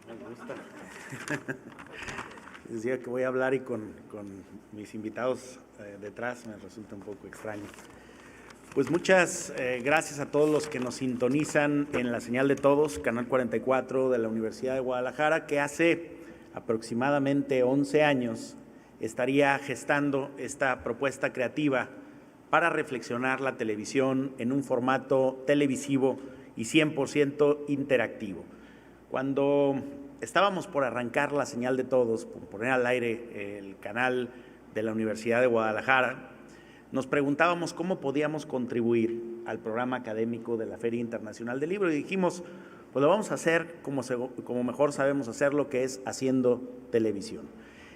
Me gusta. Decía que voy a hablar y con mis invitados detrás me resulta un poco extraño. Pues muchas gracias a todos los que nos sintonizan en la señal de todos, Canal 44 de la Universidad de Guadalajara, que hace aproximadamente 11 años estaría gestando esta propuesta creativa para reflexionar la televisión en un formato televisivo y 100% interactivo. Cuando estábamos por arrancar la señal de todos, por poner al aire el canal de la Universidad de Guadalajara, nos preguntábamos cómo podíamos contribuir al programa académico de la Feria Internacional del Libro y dijimos, pues lo vamos a hacer como mejor sabemos hacerlo, que es haciendo televisión.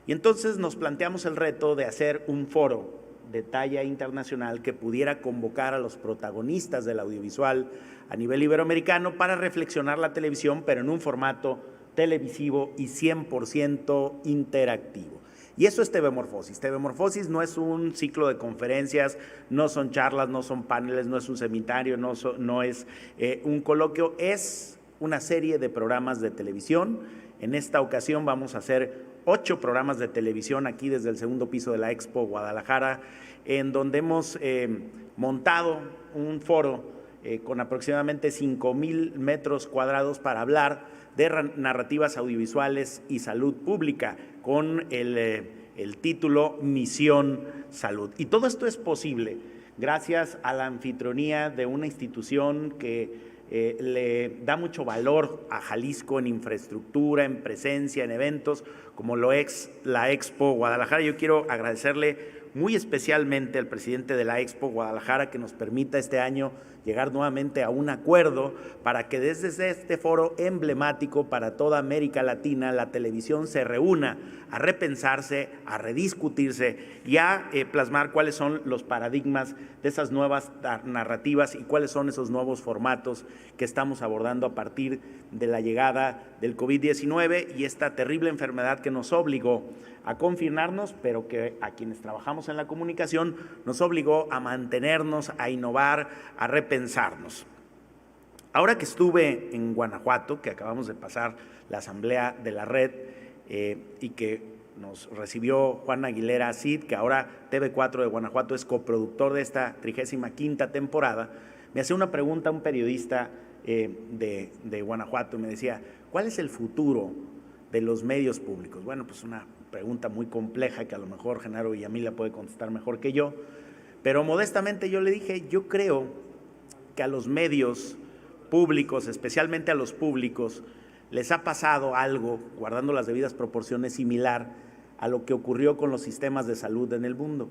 Y entonces nos planteamos el reto de hacer un foro de talla internacional que pudiera convocar a los protagonistas del audiovisual a nivel iberoamericano para reflexionar la televisión, pero en un formato televisivo y 100% interactivo. Y eso es TV Morfosis. TV Morfosis no es un ciclo de conferencias, no son charlas, no son paneles, no es un seminario, no es un coloquio, es una serie de programas de televisión. En esta ocasión vamos a hacer 8 programas de televisión aquí desde el segundo piso de la Expo Guadalajara, en donde hemos montado un foro con aproximadamente 5,000 metros cuadrados para hablar de narrativas audiovisuales y salud pública, con el título Misión Salud. Y todo esto es posible gracias a la anfitrionía de una institución que le da mucho valor a Jalisco en infraestructura, en presencia, en eventos, como lo es la Expo Guadalajara. Yo quiero agradecerle muy especialmente al presidente de la Expo Guadalajara que nos permita este año llegar nuevamente a un acuerdo para que desde este foro emblemático para toda América Latina la televisión se reúna a repensarse, a rediscutirse y a plasmar cuáles son los paradigmas de esas nuevas narrativas y cuáles son esos nuevos formatos que estamos abordando a partir de la llegada del COVID-19 y esta terrible enfermedad que nos obligó a confinarnos, pero que a quienes trabajamos en la comunicación nos obligó a mantenernos, a innovar, a repensarnos. Ahora que estuve en Guanajuato, que acabamos de pasar la asamblea de la red y que nos recibió Juan Aguilera Cid, que ahora TV4 de Guanajuato es coproductor de esta 35ª temporada, me hacía una pregunta un periodista de Guanajuato y me decía, ¿cuál es el futuro de los medios públicos? Bueno, pues una pregunta muy compleja que a lo mejor Genaro Villamil puede contestar mejor que yo, pero modestamente yo le dije, yo creo que a los medios públicos, especialmente a los públicos, les ha pasado algo, guardando las debidas proporciones, similar a lo que ocurrió con los sistemas de salud en el mundo.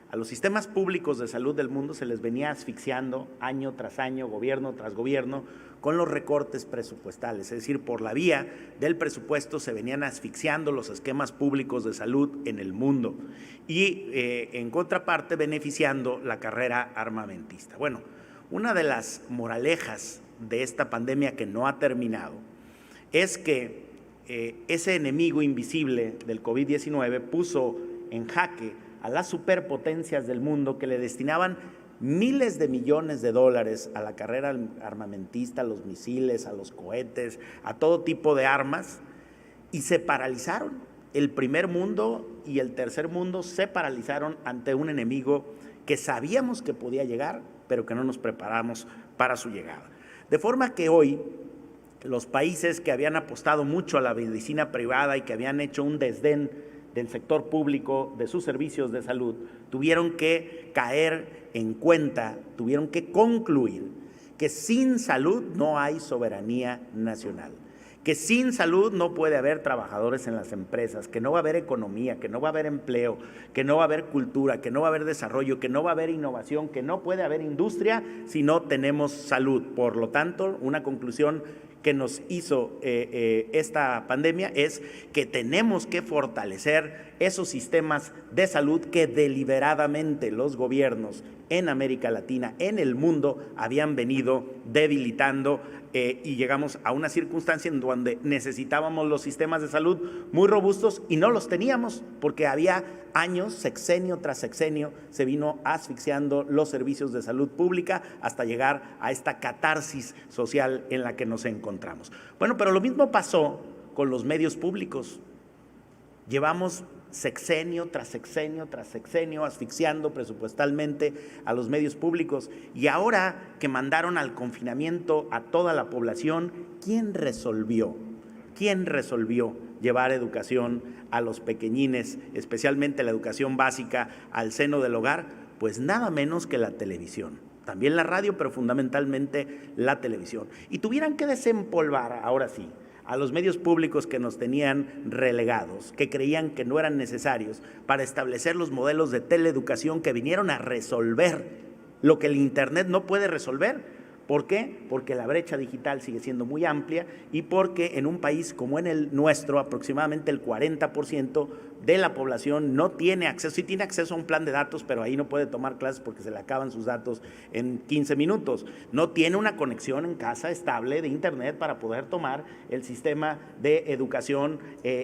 A los sistemas públicos de salud del mundo se les venía asfixiando año tras año, gobierno tras gobierno, con los recortes presupuestales, es decir, por la vía del presupuesto se venían asfixiando los esquemas públicos de salud en el mundo y en contraparte beneficiando la carrera armamentista. Bueno, una de las moralejas de esta pandemia que no ha terminado es que ese enemigo invisible del COVID-19 puso en jaque a las superpotencias del mundo que le destinaban miles de millones de dólares a la carrera armamentista, a los misiles, a los cohetes, a todo tipo de armas, y se paralizaron. El primer mundo y el tercer mundo se paralizaron ante un enemigo que sabíamos que podía llegar, pero que no nos preparamos para su llegada. De forma que hoy los países que habían apostado mucho a la medicina privada y que habían hecho un desdén del sector público, de sus servicios de salud, tuvieron que caer en cuenta, tuvieron que concluir que sin salud no hay soberanía nacional, que sin salud no puede haber trabajadores en las empresas, que no va a haber economía, que no va a haber empleo, que no va a haber cultura, que no va a haber desarrollo, que no va a haber innovación, que no puede haber industria si no tenemos salud. Por lo tanto, una conclusión que nos hizo esta pandemia es que tenemos que fortalecer esos sistemas de salud que deliberadamente los gobiernos en América Latina, en el mundo, habían venido debilitando y llegamos a una circunstancia en donde necesitábamos los sistemas de salud muy robustos y no los teníamos porque había años, sexenio tras sexenio, se vino asfixiando los servicios de salud pública hasta llegar a esta catarsis social en la que nos encontramos. Bueno, pero lo mismo pasó con los medios públicos. Llevamos sexenio tras sexenio tras sexenio asfixiando presupuestalmente a los medios públicos, y ahora que mandaron al confinamiento a toda la población, ¿quién resolvió? ¿Quién resolvió llevar educación a los pequeñines, especialmente la educación básica, al seno del hogar? Pues nada menos que la televisión. También la radio, pero fundamentalmente la televisión. Y tuvieran que desempolvar, ahora sí, a los medios públicos que nos tenían relegados, que creían que no eran necesarios para establecer los modelos de teleeducación que vinieron a resolver lo que el Internet no puede resolver. ¿Por qué? Porque la brecha digital sigue siendo muy amplia y porque en un país como en el nuestro, aproximadamente el 40% de la población no tiene acceso, sí tiene acceso a un plan de datos, pero ahí no puede tomar clases porque se le acaban sus datos en 15 minutos. No tiene una conexión en casa estable de Internet para poder tomar el sistema de educación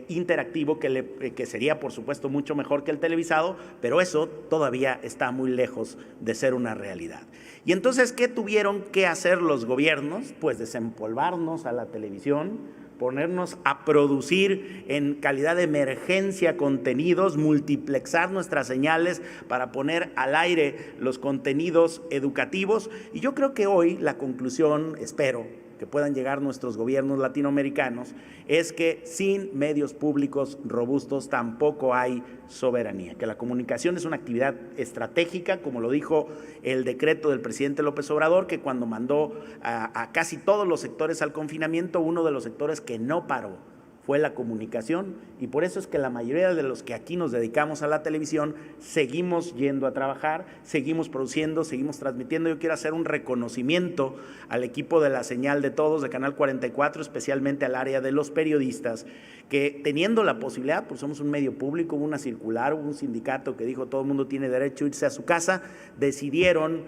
interactivo que sería, por supuesto, mucho mejor que el televisado, pero eso todavía está muy lejos de ser una realidad. Y entonces, ¿qué tuvieron que hacer los gobiernos? Pues desempolvarnos a la televisión, ponernos a producir en calidad de emergencia contenidos, multiplexar nuestras señales para poner al aire los contenidos educativos. Y yo creo que hoy la conclusión, espero que puedan llegar nuestros gobiernos latinoamericanos, es que sin medios públicos robustos tampoco hay soberanía, que la comunicación es una actividad estratégica, como lo dijo el decreto del presidente López Obrador, que cuando mandó a casi todos los sectores al confinamiento, uno de los sectores que no paró fue la comunicación, y por eso es que la mayoría de los que aquí nos dedicamos a la televisión seguimos yendo a trabajar, seguimos produciendo, seguimos transmitiendo. Yo quiero hacer un reconocimiento al equipo de La Señal de Todos, de Canal 44, especialmente al área de los periodistas, que teniendo la posibilidad, pues somos un medio público, hubo una circular, hubo un sindicato que dijo todo el mundo tiene derecho a irse a su casa, decidieron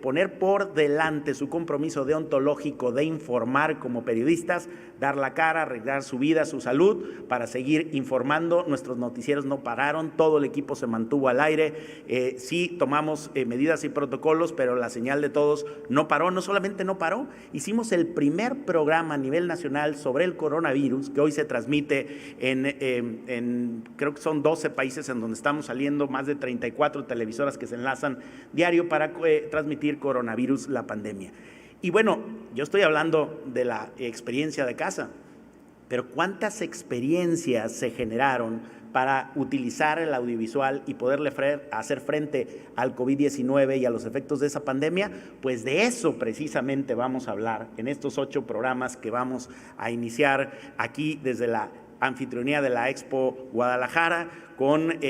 poner por delante su compromiso deontológico de informar como periodistas, dar la cara, arreglar su vida, su salud, para seguir informando. Nuestros noticieros no pararon, todo el equipo se mantuvo al aire, sí tomamos medidas y protocolos, pero La Señal de Todos no paró. No solamente no paró, hicimos el primer programa a nivel nacional sobre el coronavirus, que hoy se transmite creo que son 12 países en donde estamos saliendo, más de 34 televisoras que se enlazan diario para transmitir coronavirus, la pandemia. Y bueno, yo estoy hablando de la experiencia de casa, pero ¿cuántas experiencias se generaron para utilizar el audiovisual y poderle hacer frente al COVID-19 y a los efectos de esa pandemia? Pues de eso precisamente vamos a hablar en estos 8 programas que vamos a iniciar aquí desde la anfitrionía de la Expo Guadalajara, con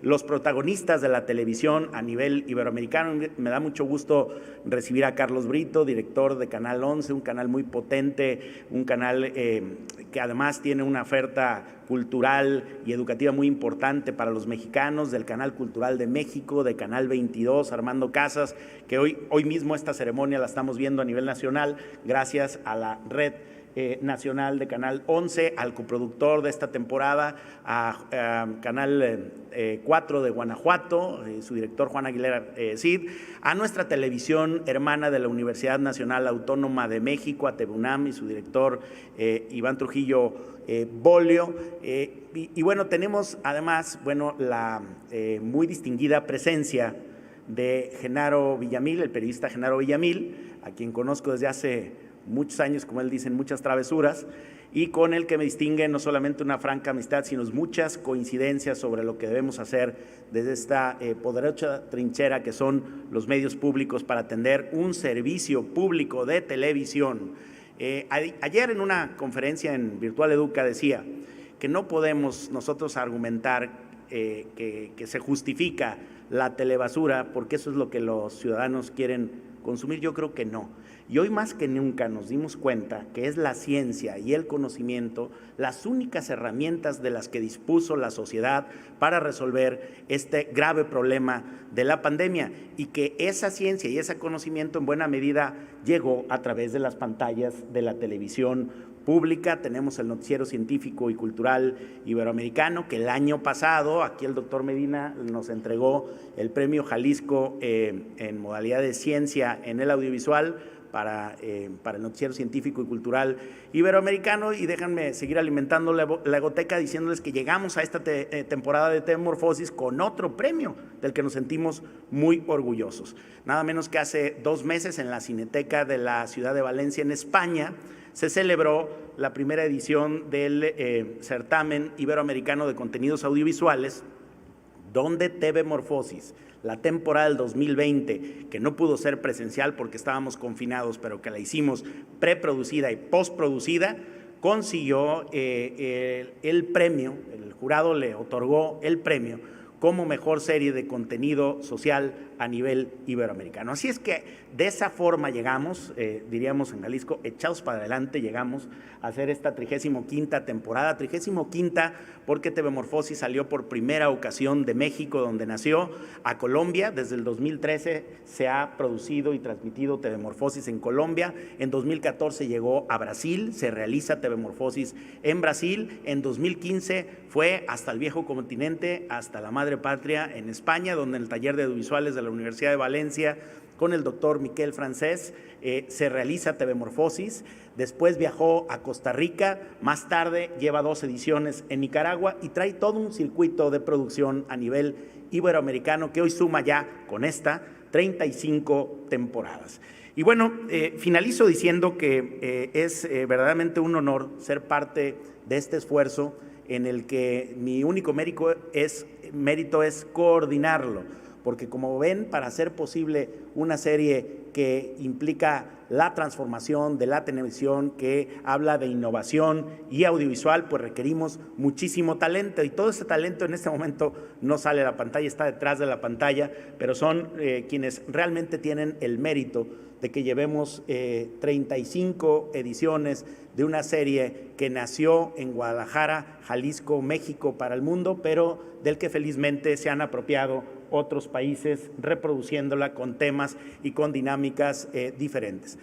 los protagonistas de la televisión a nivel iberoamericano. Me da mucho gusto recibir a Carlos Brito, director de Canal 11, un canal muy potente, un canal que además tiene una oferta cultural y educativa muy importante para los mexicanos, del Canal Cultural de México, de Canal 22, Armando Casas, que hoy mismo esta ceremonia la estamos viendo a nivel nacional gracias a la red nacional de Canal 11, al coproductor de esta temporada, a Canal 4 de Guanajuato, su director Juan Aguilera Cid, a nuestra televisión hermana de la Universidad Nacional Autónoma de México, a TV UNAM y su director Iván Trujillo Bolio, y bueno, tenemos además la muy distinguida presencia de Genaro Villamil, el periodista Genaro Villamil, a quien conozco desde hace muchos años, como él dice, muchas travesuras, y con el que me distingue no solamente una franca amistad, sino muchas coincidencias sobre lo que debemos hacer desde esta poderosa trinchera que son los medios públicos para atender un servicio público de televisión. Ayer en una conferencia en Virtual Educa decía que no podemos nosotros argumentar que se justifica la telebasura porque eso es lo que los ciudadanos quieren consumir. Yo creo que no. Y hoy más que nunca nos dimos cuenta que es la ciencia y el conocimiento las únicas herramientas de las que dispuso la sociedad para resolver este grave problema de la pandemia, y que esa ciencia y ese conocimiento en buena medida llegó a través de las pantallas de la televisión pública. Tenemos el noticiero científico y cultural iberoamericano, que el año pasado aquí el doctor Medina nos entregó el premio Jalisco en modalidad de ciencia en el audiovisual para el noticiero científico y cultural iberoamericano, y déjenme seguir alimentando la egoteca diciéndoles que llegamos a esta temporada de Temorfosis con otro premio del que nos sentimos muy orgullosos. Nada menos que hace 2 meses en la Cineteca de la ciudad de Valencia, en España, se celebró la primera edición del certamen iberoamericano de contenidos audiovisuales, donde Temorfosis, la temporada del 2020, que no pudo ser presencial porque estábamos confinados, pero que la hicimos preproducida y postproducida, consiguió el premio. El jurado le otorgó el premio como mejor serie de contenido social a nivel iberoamericano. Así es que de esa forma llegamos, diríamos en Jalisco, echados para adelante, llegamos a hacer esta 35ª temporada, 35ª porque Temorfosis salió por primera ocasión de México, donde nació, a Colombia. Desde el 2013 se ha producido y transmitido Temorfosis en Colombia. En 2014 llegó a Brasil, se realiza Temorfosis en Brasil. En 2015 fue hasta el viejo continente, hasta la madre patria en España, donde en el taller de audiovisuales de la Universidad de Valencia, con el doctor Miquel Francés, se realiza Temorfosis. Después viajó a Costa Rica, más tarde lleva 2 ediciones en Nicaragua y trae todo un circuito de producción a nivel iberoamericano que hoy suma ya con esta 35 temporadas. Y bueno, finalizo diciendo que es verdaderamente un honor ser parte de este esfuerzo en el que mi único mérito es coordinarlo, porque como ven, para hacer posible una serie que implica la transformación de la televisión, que habla de innovación y audiovisual, pues requerimos muchísimo talento, y todo ese talento en este momento no sale a la pantalla, está detrás de la pantalla, pero son quienes realmente tienen el mérito de que llevemos 35 ediciones de una serie que nació en Guadalajara, Jalisco, México, para el mundo, pero del que felizmente se han apropiado otros países, reproduciéndola con temas y con dinámicas diferentes.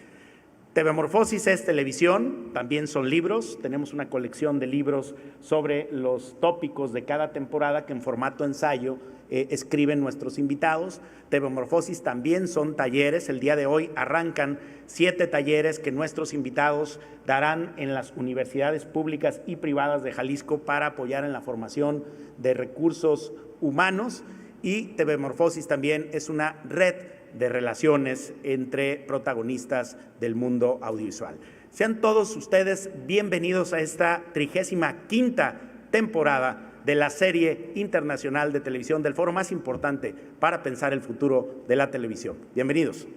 Temorfosis es televisión, también son libros. Tenemos una colección de libros sobre los tópicos de cada temporada que en formato ensayo escriben nuestros invitados. Temorfosis también son talleres. El día de hoy arrancan 7 talleres que nuestros invitados darán en las universidades públicas y privadas de Jalisco para apoyar en la formación de recursos humanos. Y Temorfosis también es una red de relaciones entre protagonistas del mundo audiovisual. Sean todos ustedes bienvenidos a esta 35ª temporada de la serie internacional de televisión, del foro más importante para pensar el futuro de la televisión. Bienvenidos.